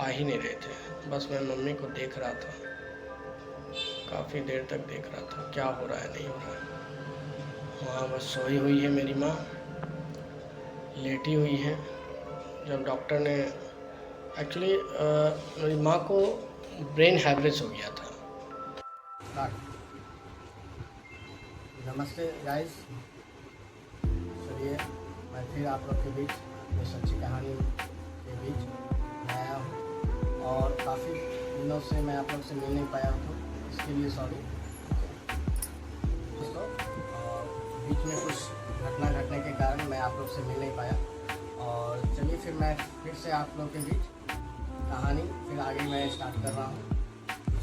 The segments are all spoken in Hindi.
आ ही नहीं रहे थे। बस मैं मम्मी को देख रहा था, काफ़ी देर तक देख रहा था क्या हो रहा है नहीं हो रहा है। वहाँ बस सोई हुई है मेरी माँ, लेटी हुई है। जब डॉक्टर ने एक्चुअली मेरी माँ को ब्रेन हैमरेज हो गया था। नमस्ते गाइस, चलिए मैं फिर आप लोग के बीच ये सच्ची कहानी के बीच मैं आया हूँ और काफ़ी दिनों से मैं आप लोग से मिल नहीं पाया हूँ, इसके लिए सॉरी दोस्तों। और बीच में कुछ घटना घटने के कारण मैं आप लोग से मिल नहीं पाया। और चलिए फिर से आप लोग के बीच कहानी फिर आगे मैं स्टार्ट कर रहा हूँ।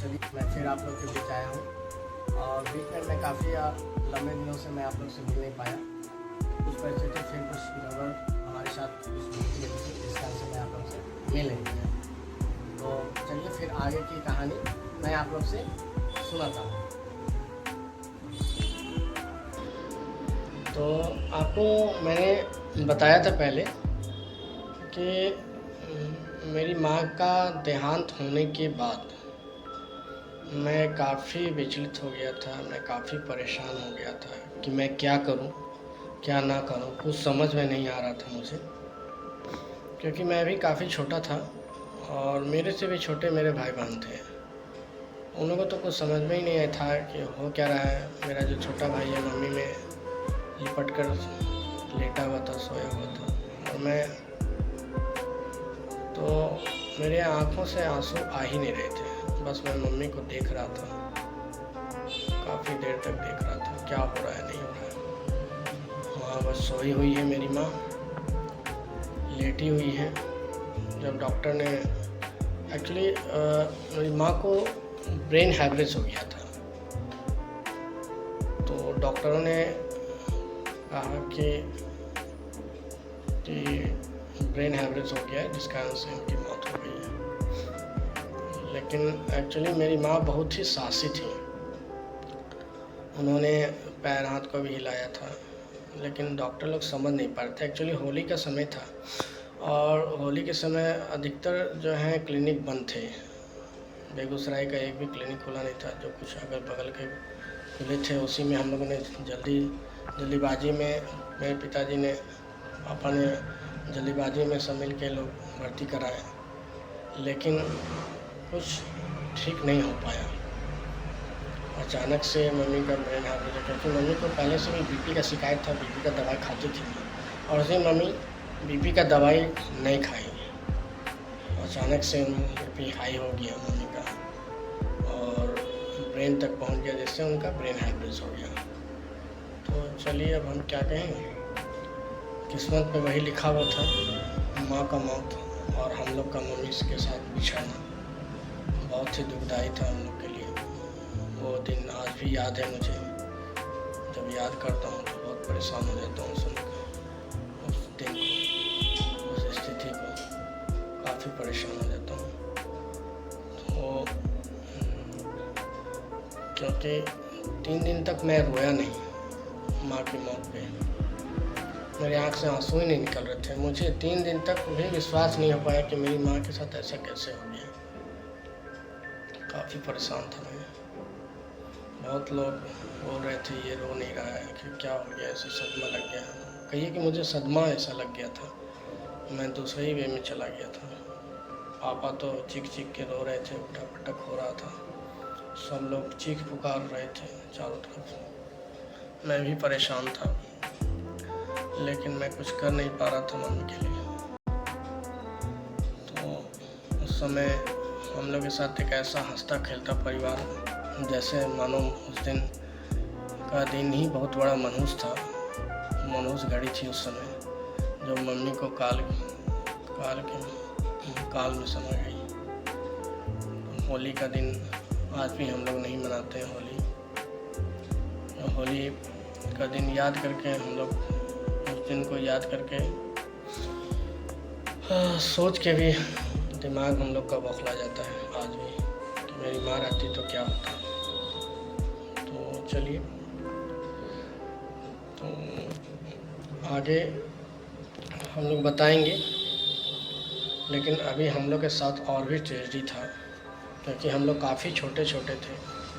चलिए मैं फिर आप लोग के बीच आया हूँ और बीच में मैं काफ़ी लंबे दिनों से मैं आप लोग से मिल नहीं पाया। कुछ परिस्थिति फिर कुछ गड़बड़ हमारे साथ जिस कारण से मैं आप लोग से मिल नहीं पाया। तो चलिए फिर आगे की कहानी मैं आप लोग से सुनाता हूँ। तो आपको मैंने बताया था पहले कि मेरी माँ का देहांत होने के बाद मैं काफ़ी विचलित हो गया था, मैं काफ़ी परेशान हो गया था कि मैं क्या करूं, क्या ना करूं, कुछ समझ में नहीं आ रहा था मुझे। क्योंकि मैं भी काफ़ी छोटा था और मेरे से भी छोटे मेरे भाई बहन थे। उन लोगों को तो कुछ समझ में ही नहीं आया था कि हो क्या रहा है। मेरा जो छोटा भाई है मम्मी में लिपट कर लेटा हुआ था, सोया हुआ था, और मैं तो मेरे आँखों से आंसू आ ही नहीं रहे थे। बस मैं मम्मी को देख रहा था, काफ़ी देर तक देख रहा था क्या हो रहा है नहीं हो रहा है। वहाँ बस सोई हुई है मेरी माँ, लेटी हुई है। जब डॉक्टर ने एक्चुअली मेरी माँ को ब्रेन हैमरेज हो गया था, तो डॉक्टरों ने कहा कि ब्रेन हैमरेज हो गया है, जिस कारण से उनकी मौत हो गई है। लेकिन एक्चुअली मेरी माँ बहुत ही साहसी थी। उन्होंने पैर हाथ को भी हिलाया था, लेकिन डॉक्टर लोग समझ नहीं पा रहे थे। एक्चुअली होली का समय था और होली के समय अधिकतर जो है क्लिनिक बंद थे। बेगूसराय का एक भी क्लिनिक खुला नहीं था, जो कुछ अगल बगल के खुले थे उसी में हम लोगों ने जल्दीबाजी में, मेरे पिताजी ने, पापा ने जल्दीबाजी में सब मिल के लोग भर्ती कराए, लेकिन कुछ ठीक नहीं हो पाया। अचानक से मम्मी का ब्रेन हैमरेज हो गया, क्योंकि मम्मी को पहले से भी बीपी का शिकायत था, बीपी का दवाई खाती थी और उसी मम्मी बीपी का दवाई नहीं खाई। अचानक से बीपी हाई हो गया मम्मी का और ब्रेन तक पहुंच गया, जिससे उनका ब्रेन हैमरेज हो गया। तो चलिए अब हम क्या कहें, किस्मत पे वही लिखा हुआ था, माँ का मौत और हम लोग का मम्मी के साथ बिछड़ना। बहुत ही दुखदाई था हम लोग के लिए। वो दिन आज भी याद है मुझे। जब याद करता हूँ तो बहुत परेशान हो जाता हूँ सुनकर उस दिन को, उस स्थिति को, काफ़ी परेशान हो जाता हूँ। तो क्योंकि 3 दिन तक मैं रोया नहीं माँ की मौत पे। मेरी आँख से आंसू ही नहीं निकल रहे थे। मुझे 3 दिन तक भी विश्वास नहीं हो पाया कि मेरी माँ के साथ ऐसा कैसे हो गया। काफ़ी परेशान था मैं। बहुत लोग बोल रहे थे ये रो नहीं रहा है कि क्या हो गया, ऐसे सदमा लग गया। कहिए कि मुझे सदमा ऐसा लग गया था, मैं दूसरे ही वे में चला गया था। पापा तो चीख चीख के रो रहे थे, उठक पटक हो रहा था, सब लोग चीख पुकार रहे थे चारों तरफ। मैं भी परेशान था, लेकिन मैं कुछ कर नहीं पा रहा था मम्मी के लिए। तो उस समय हम लोग के साथ एक ऐसा हंसता खेलता परिवार, जैसे मानो उस दिन का दिन ही बहुत बड़ा मनहूस था, मनहूस घड़ी थी उस समय, जो मम्मी को काल में समा गई। होली का दिन आज भी हम लोग नहीं मनाते हैं। होली का दिन याद करके हम लोग उस दिन को याद करके सोच के भी दिमाग हम लोग का बौखला जाता है आज भी कि मेरी माँ रहती तो क्या होता। तो चलिए, तो आगे हम लोग बताएंगे लेकिन अभी हम लोग के साथ और भी ट्रेजेडी था, क्योंकि हम लोग काफ़ी छोटे छोटे थे,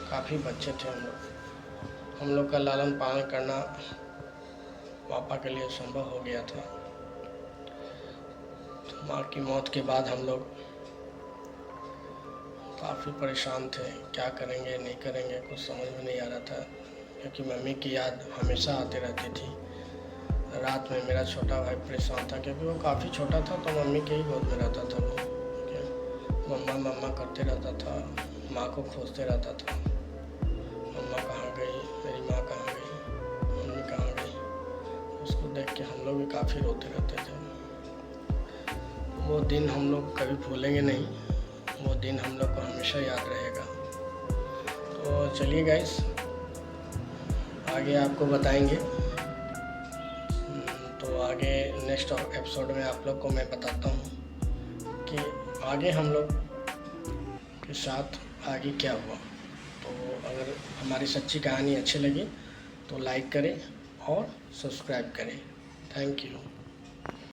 काफ़ी बच्चे थे हम लोग का लालन पालन करना पापा के लिए संभव हो गया था। तो माँ की मौत के बाद हम लोग काफ़ी परेशान थे, क्या करेंगे नहीं करेंगे कुछ समझ में नहीं आ रहा था, क्योंकि मम्मी की याद हमेशा आती रहती थी। रात में मेरा छोटा भाई परेशान था, क्योंकि वो काफ़ी छोटा था, तो मम्मी के ही गोद में रहता था वो। मम्मा मम्मा करते रहता था, माँ को खोजते रहता था, मम्मा कहाँ गई, मेरी माँ कहाँ गई, मम्मी कहाँ गई। उसको देख के हम लोग भी काफ़ी रोते रहते थे। वो दिन हम लोग कभी भूलेंगे नहीं, वो दिन हम लोग को हमेशा याद रहेगा। तो चलिए गाइस, आगे आपको बताएंगे। तो आगे नेक्स्ट एपिसोड में आप लोग को मैं बताता हूँ कि आगे हम लोग के साथ आगे क्या हुआ। तो अगर हमारी सच्ची कहानी अच्छी लगी तो लाइक करें और सब्सक्राइब करें। Thank you.